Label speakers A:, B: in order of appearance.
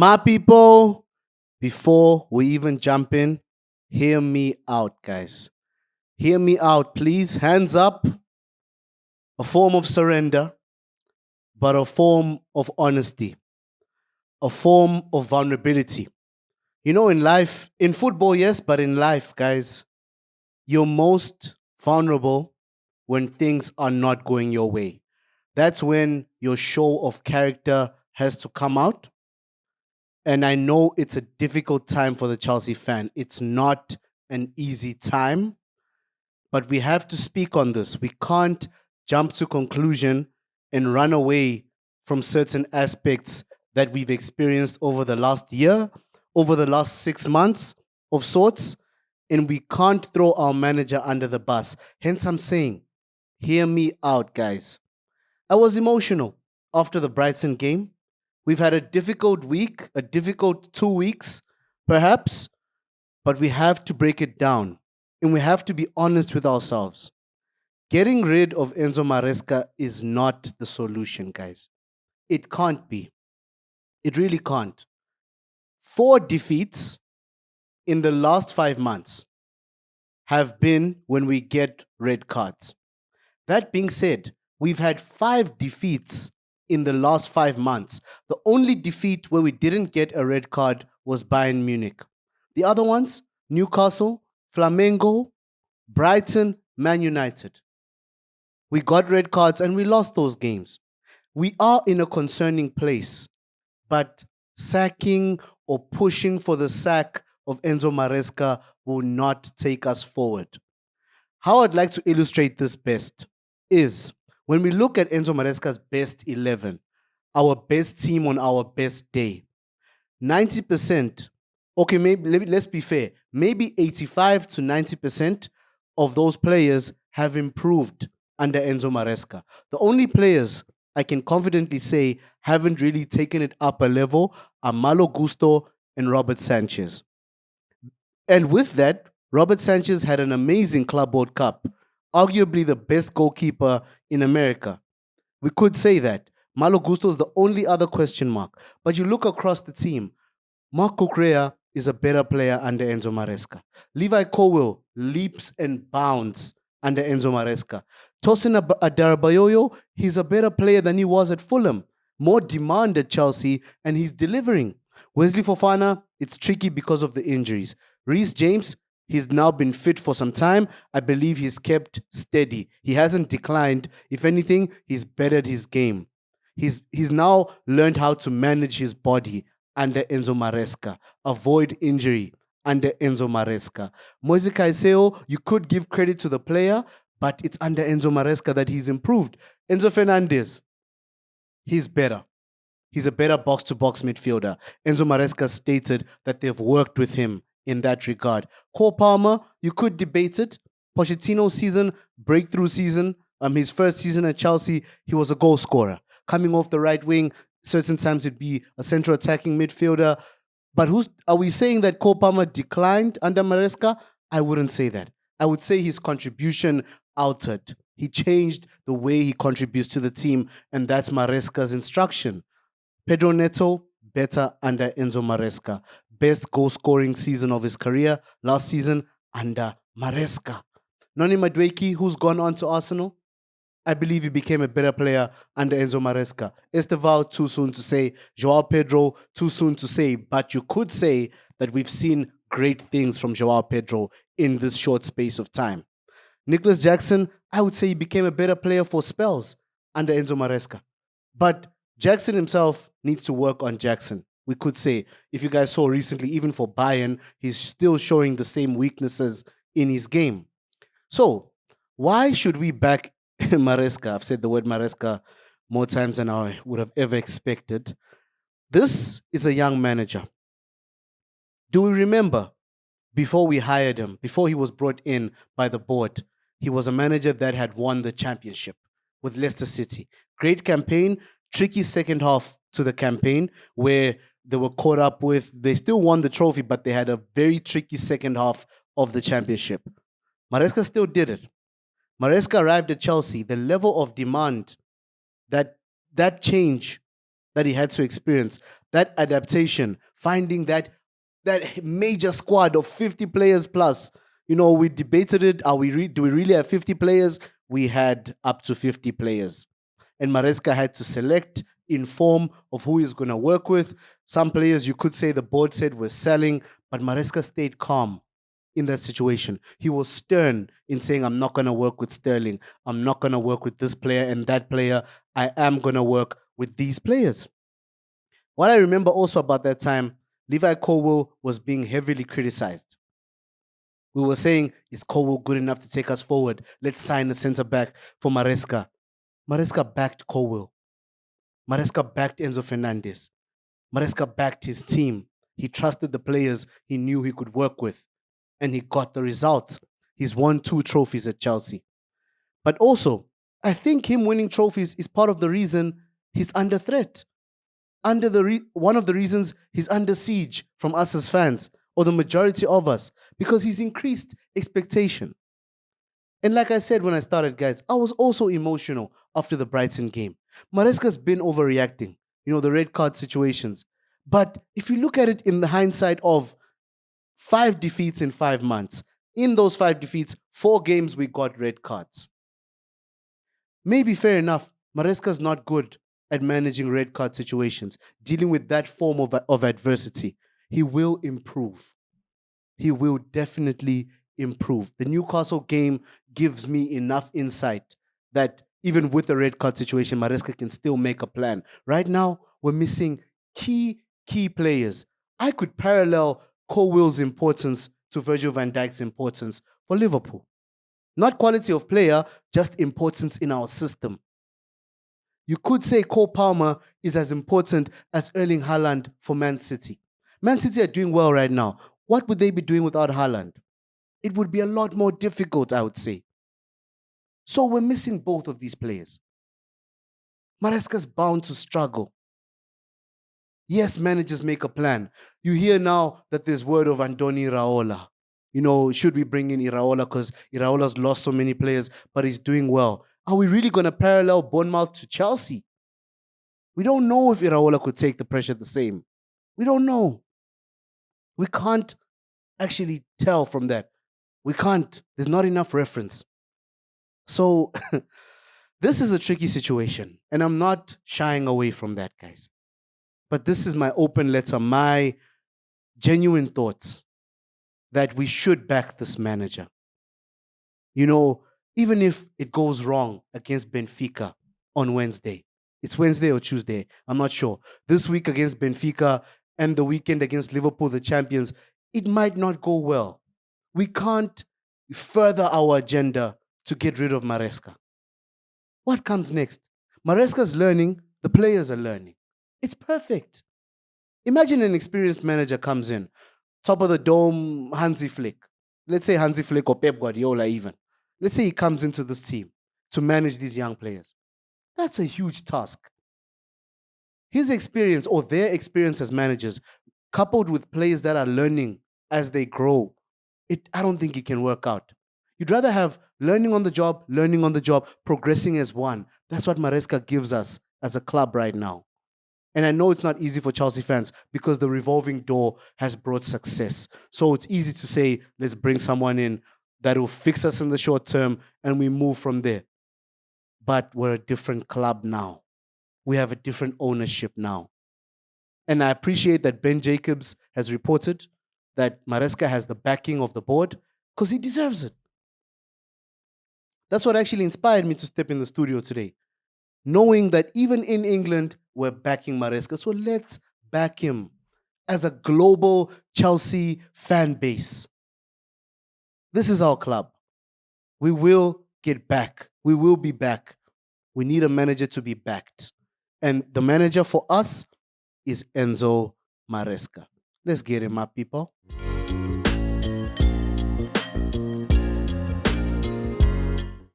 A: My people, before we even jump in, hear me out, guys. Hear me out, please. Hands up, a form of surrender, but a form of honesty, a form of vulnerability. You know, in life, in football, yes, but in life, guys, you're most vulnerable when things are not going your way. That's when your show of character has to come out. And I know it's a difficult time for the Chelsea fan. It's not an easy time, but we have to speak on this. We can't jump to conclusion and run away from certain aspects that we've experienced over the last year, over the last 6 months of sorts, and we can't throw our manager under the bus. Hence, I'm saying, hear me out, guys. I was emotional after the Brighton game. We've had a difficult week, a difficult 2 weeks, perhaps, but we have to break it down and we have to be honest with ourselves. Getting rid of Enzo Maresca is not the solution, guys. It can't be. It really can't. 4 defeats in the last 5 months have been when we get red cards. That being said, we've had 5 defeats in the last 5 months. The only defeat where we didn't get a red card was Bayern Munich. The other ones, Newcastle, Flamengo, Brighton, Man United. We got red cards and we lost those games. We are in a concerning place, but sacking or pushing for the sack of Enzo Maresca will not take us forward. How I'd like to illustrate this best is when we look at Enzo Maresca's best 11, our best team on our best day, 90%, okay, let's be fair, maybe 85 to 90% of those players have improved under Enzo Maresca. The only players I can confidently say haven't really taken it up a level are Malo Gusto and Robert Sanchez. And with that, Robert Sanchez had an amazing Club World Cup, arguably the best goalkeeper in America. We could say that. Malo Gusto is the only other question mark. But you look across the team, Mark Cucurella is a better player under Enzo Maresca. Levi Colwill leaps and bounds under Enzo Maresca. Tosin Adarabayoyo, he's a better player than he was at Fulham. More demand at Chelsea, and he's delivering. Wesley Fofana, it's tricky because of the injuries. Reece James, he's now been fit for some time. I believe he's kept steady. He hasn't declined. If anything, he's bettered his game. He's now learned how to manage his body under Enzo Maresca, avoid injury under Enzo Maresca. Moise Caicedo, you could give credit to the player, but it's under Enzo Maresca that he's improved. Enzo Fernandez, he's better. He's a better box-to-box midfielder. Enzo Maresca stated that they've worked with him in that regard. Cole Palmer, you could debate it. Pochettino's season, breakthrough season, his first season at Chelsea, he was a goal scorer. Coming off the right wing, certain times it'd be a central attacking midfielder. But are we saying that Cole Palmer declined under Maresca? I wouldn't say that. I would say his contribution altered. He changed the way he contributes to the team, and that's Maresca's instruction. Pedro Neto, better under Enzo Maresca. Best goal-scoring season of his career last season under Maresca. Noni Madueke, who's gone on to Arsenal, I believe he became a better player under Enzo Maresca. Esteval, too soon to say. Joao Pedro, too soon to say. But you could say that we've seen great things from Joao Pedro in this short space of time. Nicholas Jackson, I would say he became a better player for spells under Enzo Maresca. But Jackson himself needs to work on Jackson. We could say, if you guys saw recently, even for Bayern, he's still showing the same weaknesses in his game. So, why should we back Maresca? I've said the word Maresca more times than I would have ever expected. This is a young manager. Do we remember before we hired him, before he was brought in by the board, he was a manager that had won the championship with Leicester City. Great campaign, tricky second half to the campaign where they were caught up with, they still won the trophy, but they had a very tricky second half of the championship. Maresca still did it. Maresca arrived at Chelsea. The level of demand, that change that he had to experience, that adaptation, finding that major squad of 50 players plus. We debated it. Do we really have 50 players? We had up to 50 players. And Maresca had to select, inform of who he's going to work with. Some players you could say the board said were selling, but Maresca stayed calm in that situation. He was stern in saying, I'm not going to work with Sterling. I'm not going to work with this player and that player. I am going to work with these players. What I remember also about that time, Levi Colwill was being heavily criticized. We were saying, is Colwill good enough to take us forward? Let's sign a centre back for Maresca. Maresca backed Colwill. Maresca backed Enzo Fernandez. Maresca backed his team. He trusted the players he knew he could work with, and he got the results. He's won 2 trophies at Chelsea. But also, I think him winning trophies is part of the reason he's under threat. One of the reasons he's under siege from us as fans, or the majority of us, because he's increased expectation. And like I said when I started, guys, I was also emotional after the Brighton game. Maresca's been overreacting, the red card situations. But if you look at it in the hindsight of 5 defeats in 5 months, in those 5 defeats, 4 games we got red cards. Maybe fair enough, Maresca's not good at managing red card situations, dealing with that form of adversity. He will improve. He will definitely improve. The Newcastle game gives me enough insight that even with the red card situation, Maresca can still make a plan. Right now, we're missing key players. I could parallel Colwill's importance to Virgil van Dijk's importance for Liverpool. Not quality of player, just importance in our system. You could say Cole Palmer is as important as Erling Haaland for Man City. Man City are doing well right now. What would they be doing without Haaland? It would be a lot more difficult, I would say. So we're missing both of these players. Maresca's bound to struggle. Yes, managers make a plan. You hear now that there's word of Andoni Iraola. Should we bring in Iraola because Iraola's lost so many players, but he's doing well. Are we really going to parallel Bournemouth to Chelsea? We don't know if Iraola could take the pressure the same. We don't know. We can't actually tell from that. We can't. There's not enough reference. So this is a tricky situation, and I'm not shying away from that, guys. But this is my open letter, my genuine thoughts that we should back this manager. Even if it goes wrong against Benfica on Wednesday, it's Wednesday or Tuesday, I'm not sure. This week against Benfica and the weekend against Liverpool, the champions, it might not go well. We can't further our agenda to get rid of Maresca. What comes next? Maresca's learning, the players are learning. It's perfect. Imagine an experienced manager comes in, top of the dome, Hansi Flick. Let's say Hansi Flick or Pep Guardiola even. Let's say he comes into this team to manage these young players. That's a huge task. His experience or their experience as managers, coupled with players that are learning as they grow, I don't think it can work out. You'd rather have learning on the job, progressing as one. That's what Maresca gives us as a club right now. And I know it's not easy for Chelsea fans because the revolving door has brought success. So it's easy to say, let's bring someone in that will fix us in the short term and we move from there. But we're a different club now. We have a different ownership now. And I appreciate that Ben Jacobs has reported that Maresca has the backing of the board because he deserves it. That's what actually inspired me to step in the studio today, knowing that even in England, we're backing Maresca. So let's back him as a global Chelsea fan base. This is our club. We will get back. We will be back. We need a manager to be backed. And the manager for us is Enzo Maresca. Let's get him up, people.